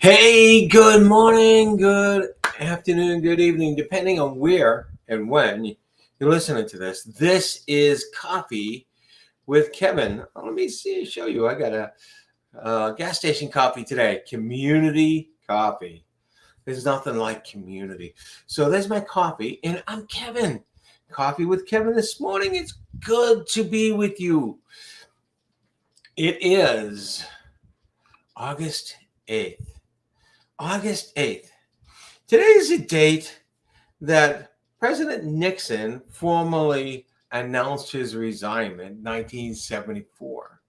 Hey, good morning, good afternoon, good evening, depending on where and when you're listening to this. This is Coffee with Kevin. Let me show you. I got a gas station coffee today, community coffee. There's nothing like community. So there's my coffee, and I'm Kevin. Coffee with Kevin this morning. It's good to be with you. It is August 8th. August 8th. Today is a date that President Nixon formally announced his resignment, 1974.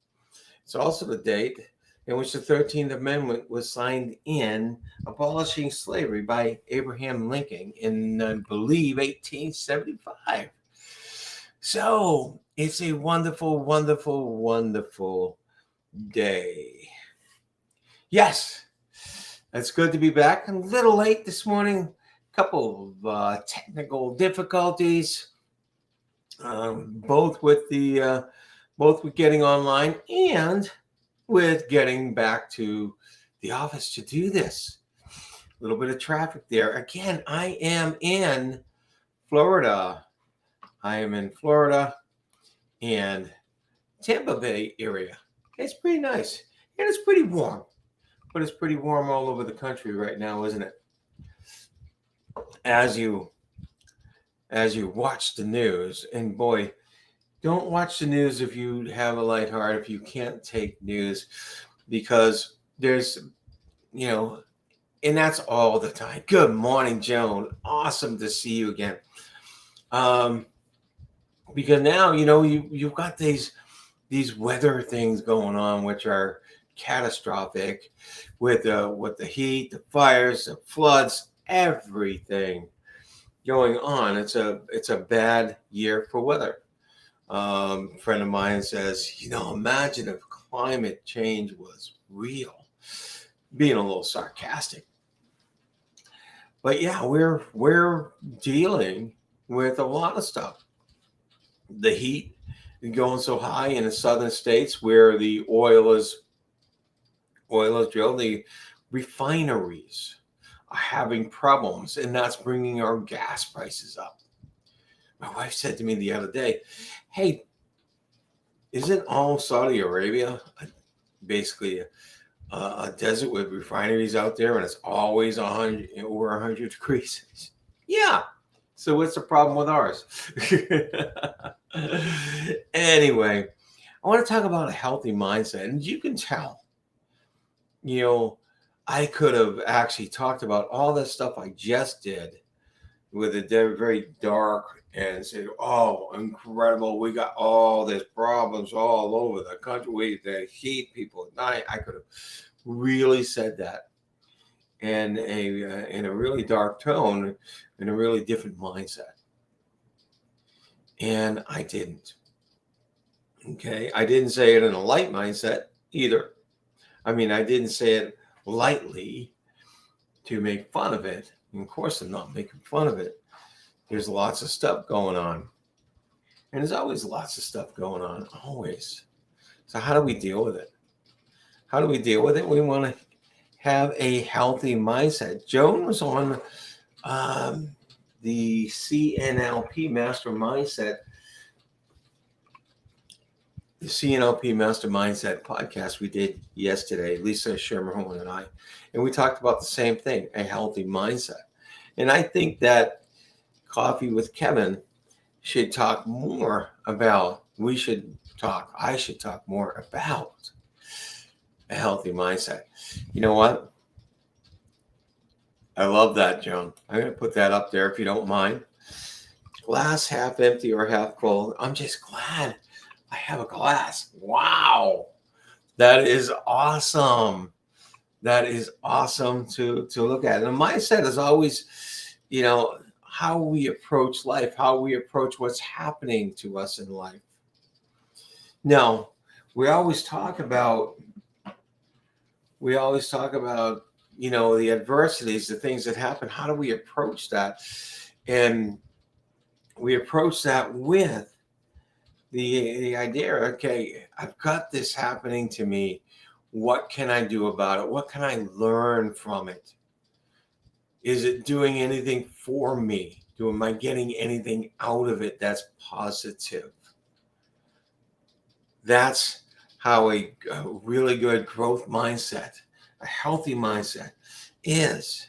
It's also the date in which the 13th Amendment was signed in, abolishing slavery by Abraham Lincoln in, I believe, 1875. So it's a wonderful, wonderful, wonderful day. Yes, it's good to be back. I'm a little late this morning. Couple of technical difficulties, both with getting online and with getting back to the office to do this. A little bit of traffic there. Again, I am in Florida. And Tampa Bay area. It's pretty nice and it's pretty warm, but it's pretty warm all over the country right now, isn't it? As you watch the news, and boy, don't watch the news if you have a light heart, if you can't take news, because there's, and that's all the time. Good morning, Joan. Awesome to see you again. Because now, you've got these weather things going on, which are catastrophic with the heat, the fires, the floods, everything going on. It's a bad year for weather. Friend of mine says, imagine if climate change was real. Being a little sarcastic, but yeah, we're dealing with a lot of stuff. The heat going so high in the southern states where the oil is drilled, the refineries are having problems, and that's bringing our gas prices up. My wife said to me the other day, hey, isn't all Saudi Arabia basically a desert with refineries out there and it's always over 100 degrees? Yeah. So what's the problem with ours? Anyway, I want to talk about a healthy mindset. And you can tell, I could have actually talked about all the stuff I just did with a very dark and said, oh, incredible. We got all these problems all over the country. The heat, people at night. I could have really said that in a really dark tone, in a really different mindset. And I didn't. Okay. I didn't say it in a light mindset either. I mean, I didn't say it lightly to make fun of it. And of course, I'm not making fun of it. There's lots of stuff going on. And there's always lots of stuff going on, always. So how do we deal with it? How do we deal with it? We want to have a healthy mindset. Joan was on the CNLP Master Mindset, the CNLP Master Mindset podcast we did yesterday, Lisa Schermerhorn and I. And we talked about the same thing, a healthy mindset. And I think that Coffee with Kevin should talk more about, I should talk more about a healthy mindset. You know what? I love that, Joan. I'm going to put that up there if you don't mind. Glass half empty or half full. I'm just glad I have a glass. Wow. That is awesome. That is awesome to look at. And a mindset is always, how we approach life, how we approach what's happening to us in life. Now, we always talk about, the adversities, the things that happen. How do we approach that? And we approach that with the idea, okay, I've got this happening to me. What can I do about it? What can I learn from it? Is it doing anything for me? Am I getting anything out of it that's positive? That's how a really good growth mindset, a healthy mindset is.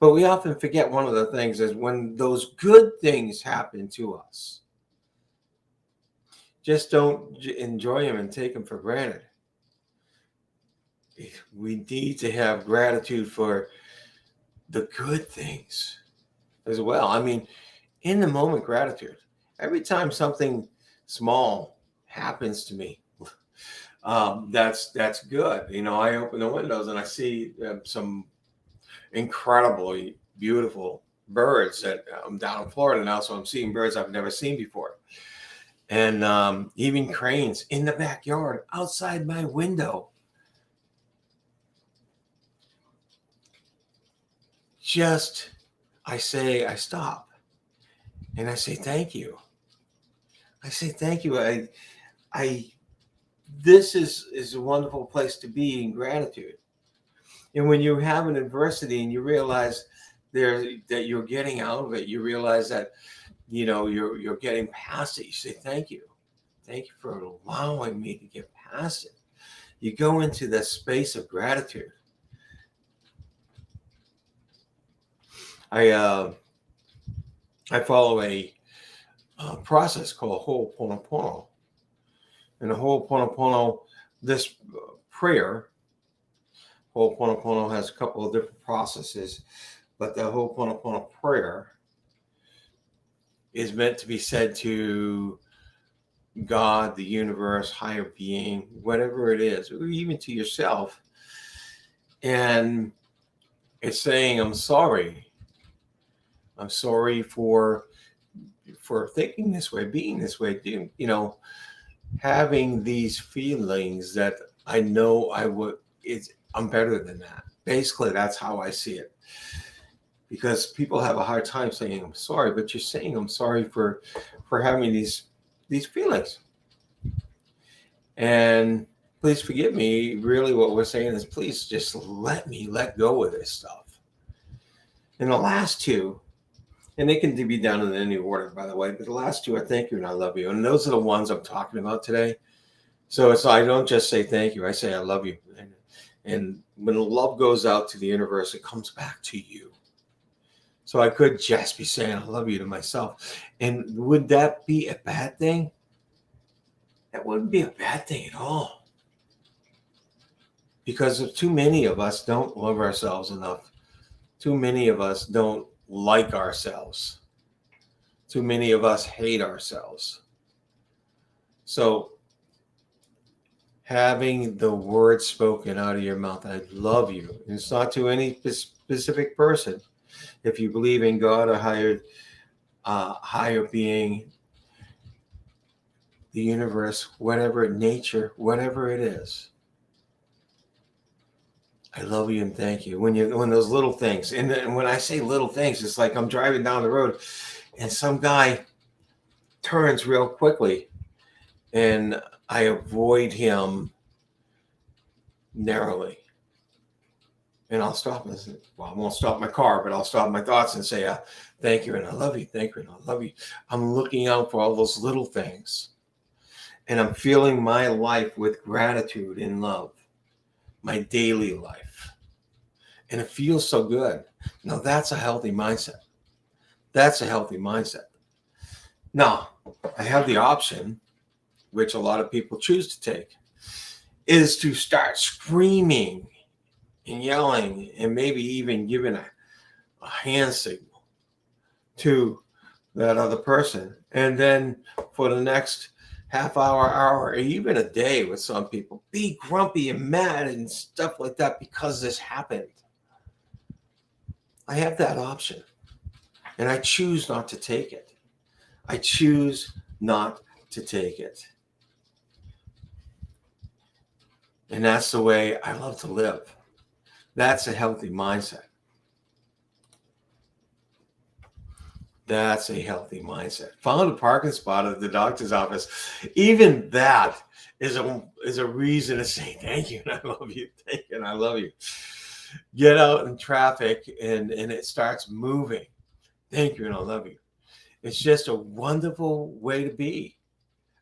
But we often forget one of the things is when those good things happen to us, just don't enjoy them and take them for granted. We need to have gratitude for the good things as well. I mean, in the moment gratitude. Every time something small happens to me, that's good. I open the windows and I see some incredibly beautiful birds that I'm down in Florida now, so I'm seeing birds I've never seen before, and even cranes in the backyard outside my window. I stop and I say thank you. I say thank you. This is a wonderful place to be in gratitude. And when you have an adversity and you realize that you're getting out of it, you realize that you're getting past it. You say thank you for allowing me to get past it. You go into the space of gratitude. I follow a process called Ho'oponopono. And the Ho'oponopono, this prayer, Ho'oponopono has a couple of different processes, but the Ho'oponopono prayer is meant to be said to God, the universe, higher being, whatever it is, or even to yourself. And it's saying, I'm sorry. I'm sorry for thinking this way, being this way, having these feelings that I know I'm better than that. Basically, that's how I see it. Because people have a hard time saying I'm sorry, but you're saying I'm sorry for having these feelings. And please forgive me. Really, what we're saying is, please just let me let go of this stuff. And the last two, and they can be done in any order, by the way, but the last two are thank you and I love you. And those are the ones I'm talking about today. So I don't just say thank you, I say I love you. And when love goes out to the universe, it comes back to you. So I could just be saying I love you to myself. And would that be a bad thing? That wouldn't be a bad thing at all. Because too many of us don't love ourselves enough. Too many of us don't like ourselves. Too many of us hate ourselves. So having the words spoken out of your mouth, I love you. And it's not to any specific person. If you believe in God or higher being, the universe, whatever, nature, whatever it is, I love you and thank you. When those little things, and when I say little things, it's like I'm driving down the road and some guy turns real quickly and I avoid him narrowly. And I'll stop and say, well, I won't stop my car, but I'll stop my thoughts and say, thank you and I love you, thank you and I love you. I'm looking out for all those little things. And I'm filling my life with gratitude and love, my daily life. And it feels so good. Now, that's a healthy mindset. That's a healthy mindset. Now, I have the option, which a lot of people choose to take, is to start screaming and yelling and maybe even giving a hand signal to that other person. And then for the next half hour, or even a day with some people, be grumpy and mad and stuff like that because this happened. I have that option. And I choose not to take it. I choose not to take it. And that's the way I love to live. That's a healthy mindset. That's a healthy mindset. Found a parking spot at the doctor's office. Even that is a reason to say thank you and I love you. Thank you and I love you. Get out in traffic and it starts moving. Thank you and I love you. It's just a wonderful way to be.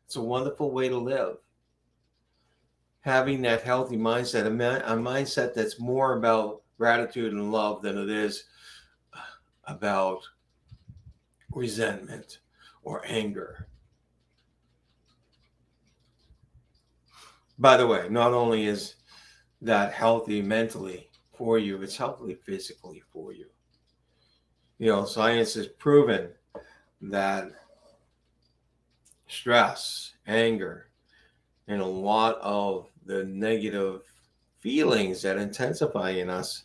It's a wonderful way to live. Having that healthy mindset, a mindset that's more about gratitude and love than it is about resentment or anger. By the way, not only is that healthy mentally for you, it's healthy physically for you. Science has proven that stress, anger, and a lot of the negative feelings that intensify in us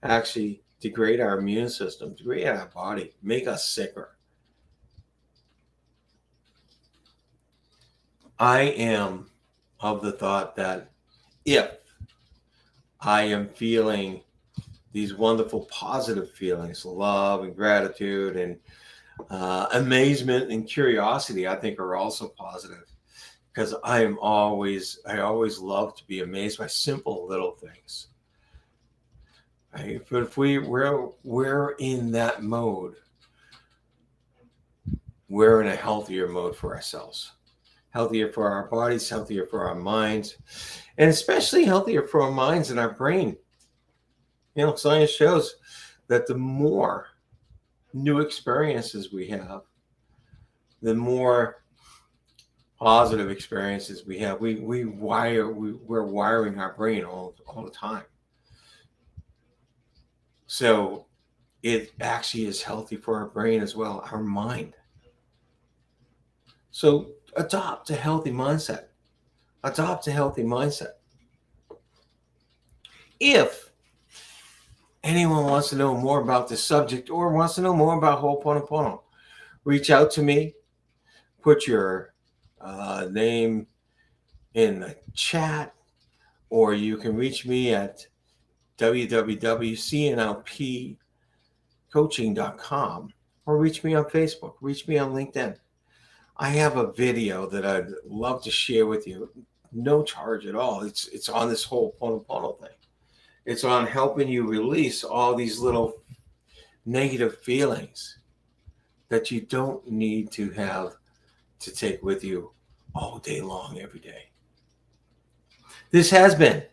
actually degrade our immune system, degrade our body, make us sicker. I am of the thought that if I am feeling these wonderful positive feelings, love and gratitude and amazement and curiosity, I think are also positive, because I always love to be amazed by simple little things. Right? But if we're in that mode, we're in a healthier mode for ourselves, healthier for our bodies, healthier for our minds, and especially healthier for our minds and our brain. Science shows that the more new experiences we have, the more positive experiences we have. We're wiring our brain all the time. So it actually is healthy for our brain as well, our mind. So adopt a healthy mindset. Adopt a healthy mindset. If anyone wants to know more about this subject or wants to know more about Ho'oponopono, reach out to me. Put your name in the chat, or you can reach me at www.cnlpcoaching.com, or reach me on Facebook, reach me on LinkedIn. I have a video that I'd love to share with you, no charge at all. It's on this whole Ho'oponopono thing. It's on helping you release all these little negative feelings that you don't need to have to take with you all day long, every day. This has been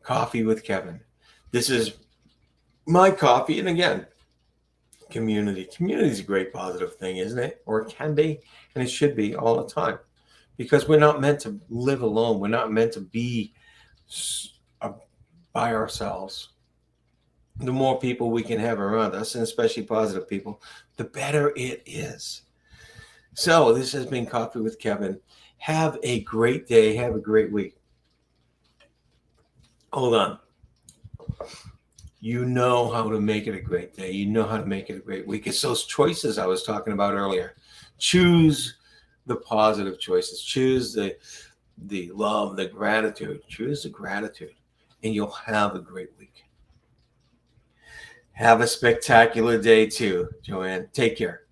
Coffee with Kevin. This is my coffee. And again, community. Community is a great positive thing, isn't it? Or it can be, and it should be all the time. Because we're not meant to live alone. We're not meant to be by ourselves. The more people we can have around us, and especially positive people, the better it is. So this has been Coffee with Kevin. Have a great day. Have a great week. Hold on. You know how to make it a great day. You know how to make it a great week. It's those choices I was talking about earlier. Choose the positive choices. Choose the love, the gratitude. Choose the gratitude, and you'll have a great week. Have a spectacular day too, Joanne. Take care.